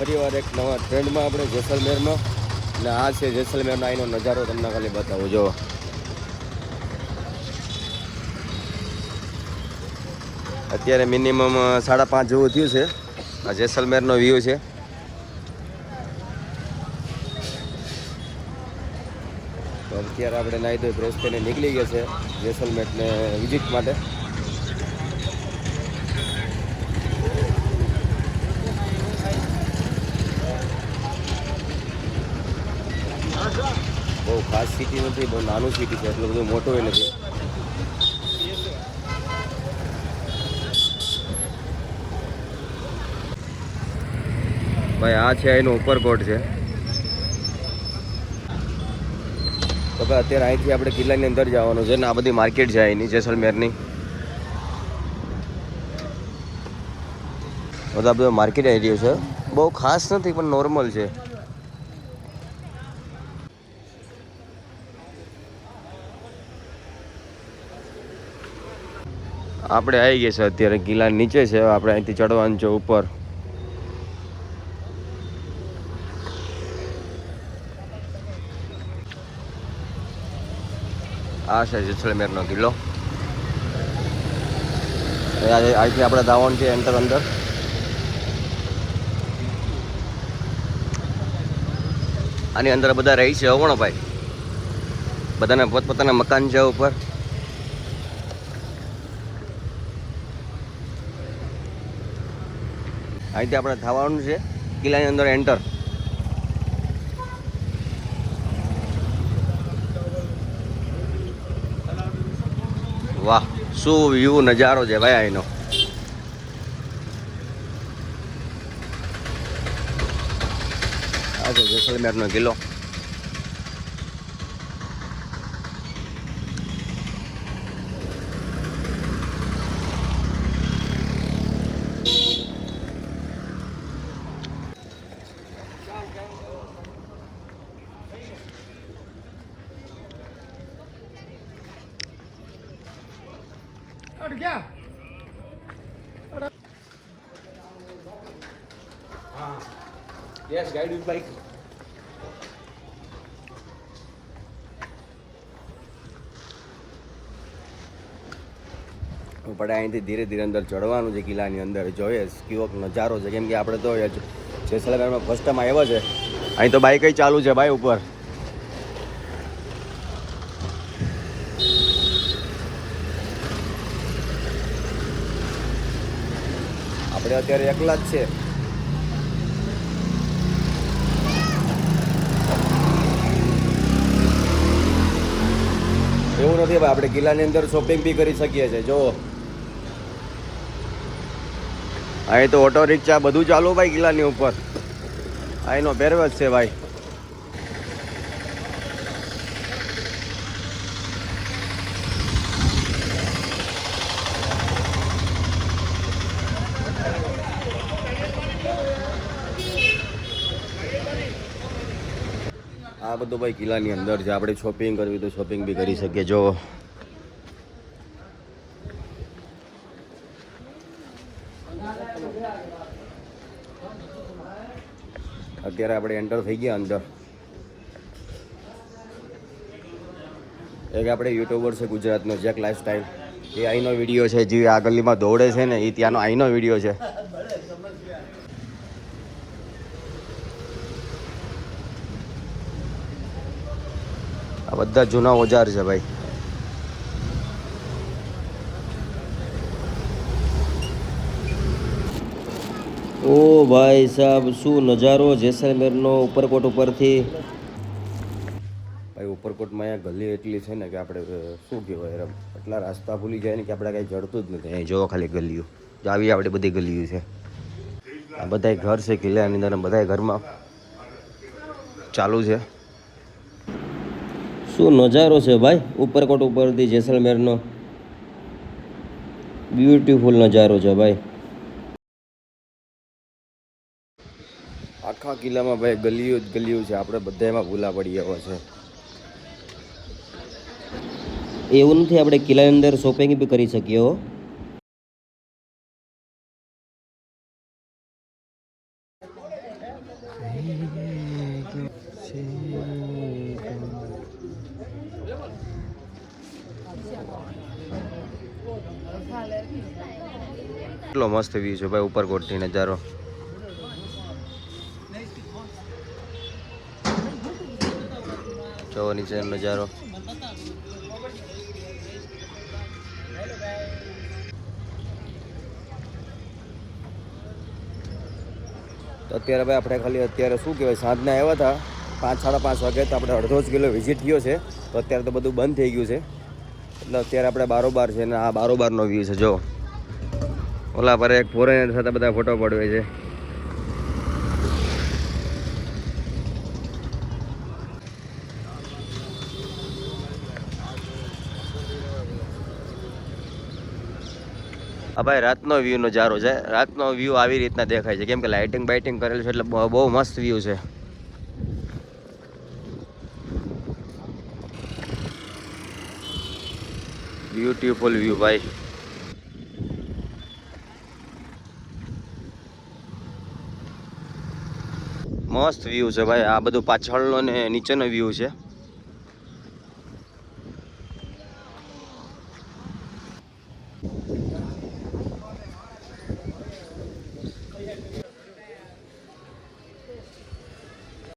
ફરીવાર એક નવા ટ્રેન્ડમાં આપણે જેસલમેરમાં, અને આ છે જેસલમેરનો અહીંનો નજારો તમને ખાલી બતાવું. જો અત્યારે મિનિમમ 5:30 જેવું થયું છે. આ જેસલમેરનો વ્યૂ છે. તો અત્યારે આપણે નાહી ધોઈ ફ્રેશ થઈને નીકળી ગયા છે જેસલમેરને વિઝિટ માટે. બહુ ખાસ સિટી નથી, બહુ નાનું સિટી છે, એટલું બધું મોટું નથી. ભાઈ આ છે એનો ઉપરકોટ છે. તો ભાઈ અત્યારે અહીંથી આપણે કિલ્લાની અંદર જવાનું છે ને આ બધી માર્કેટ છે અહીંની જેસલમેરની. બધા બધો માર્કેટ એરિયો છે, બહુ ખાસ નથી પણ નોર્મલ છે. આપણે આવી ગયા છે અત્યારે કિલ્લા નીચે છે. આપણે અહીંથી ચડવાનું છે ઉપર. આ છે જેસલમેરનો કિલ્લો. અહીંથી આપણે જવાનું છે એન્ટર અંદર. આની અંદર બધા રહી છે કોણ ભાઈ, બધાને પોતપોતાના મકાન છે ઉપર. અહીંથી આપણે થવાનું છે કિલ્લાની અંદર એન્ટર. વાહ, શું વ્યૂ નજારો છે ભાઈ અહીંનો. આ છે જેસલમેરનો કિલ્લો. Yes, guide with bike. આપણે અહીંથી ધીરે ધીરે અંદર ચડવાનું છે કિલ્લાની અંદર. જોઈએ કેવો નજારો છે, કેમ કે આપણે તો જેસલમેરમાં ફર્સ્ટ ટાઈમ આવ્યા છે. અહીં તો બાઇક ચાલુ છે ભાઈ ઉપર. આપણે અત્યારે એકલા જ છે. એવું નથી ભાઈ, આપણે કિલ્લાની અંદર શોપિંગ બી કરી શકીએ છીએ. જો અહીં તો ઓટો રિક્ષા બધું ચાલુ ભાઈ કિલ્લાની ઉપર. અહીંનો પહેરવેશ છે ભાઈ. આ બધું ભાઈ કિલ્લાની અંદર છે. આપણે શોપિંગ કરવી તો શોપિંગ બી કરી શકીએ. જો અત્યારે આપણે એન્ટર થઈ ગયા અંદર. એક આપણે યુટ્યુબર છે ગુજરાતનો જેક લાઈફસ્ટાઈલ, એ અહીંનો વિડીયો છે. જે આ ગલીમાં દોડે છે ને એ ત્યાંનો અહીંનો વિડીયો છે. આ બધા જૂના ઓજાર છે ભાઈ. ઓ ભાઈ સાહેબ, શું નજારો જેસલમેરનો ઉપરકોટ ઉપરથી. ભાઈ ઉપરકોટમાં અહીંયા ગલી એટલી છે ને કે આપણે શું કહેવાય, એટલા રસ્તા ભૂલી જાય ને કે આપણે કાંઈ જડતું જ નથી. અહીં જોવો ખાલી ગલીઓ જ આવી આપણે બધી ગલીઓ છે. આ બધાય ઘર છે કિલ્લાની અંદર, બધાય ઘરમાં ચાલુ છે. શું નજારો છે ભાઈ ઉપરકોટ ઉપરથી જેસલમેરનો. બ્યુટીફુલ નજારો છે ભાઈ. આખા કિલ્લામાં ભાઈ ગલીઓ જ ગલીઓ છે. આપણે બધા એમાં ભૂલા પડી ગયા છે. એવું નથી, આપણે કિલ્લાની અંદર શોપિંગ બી કરી શકીએ હો. કેટલો મસ્ત વ્યૂ છે ભાઈ ઉપરકોટથી નજારો. જો નીચે નજારો. તો અત્યારે ભાઈ આપણે ખાલી અત્યારે શું કહેવાય સાંજના આવ્યા હતા 5-5:30 વાગે, તો આપણે અડધો જ કિલો વિઝિટ થયો છે. તો અત્યારે તો બધું બંધ થઈ ગયું છે, એટલે અત્યારે આપણે બારોબાર છે ને આ બારોબારનો વ્યૂ છે. જો ઓલા પર એક ફોરેનર સાથે બધા ફોટો પડવે છે. હા ભાઈ રાતનો વ્યૂ નજારો છે. રાતનો વ્યૂ આવી રીતના દેખાય છે, કેમ કે લાઇટિંગ બાઇટિંગ કરેલું છે, એટલે બહુ મસ્ત વ્યૂ છે. બ્યુટીફુલ વ્યૂ ભાઈ. મસ્ત વ્યૂ છે ભાઈ. આ બધું પાછળનો ને નીચેનો વ્યૂ છે.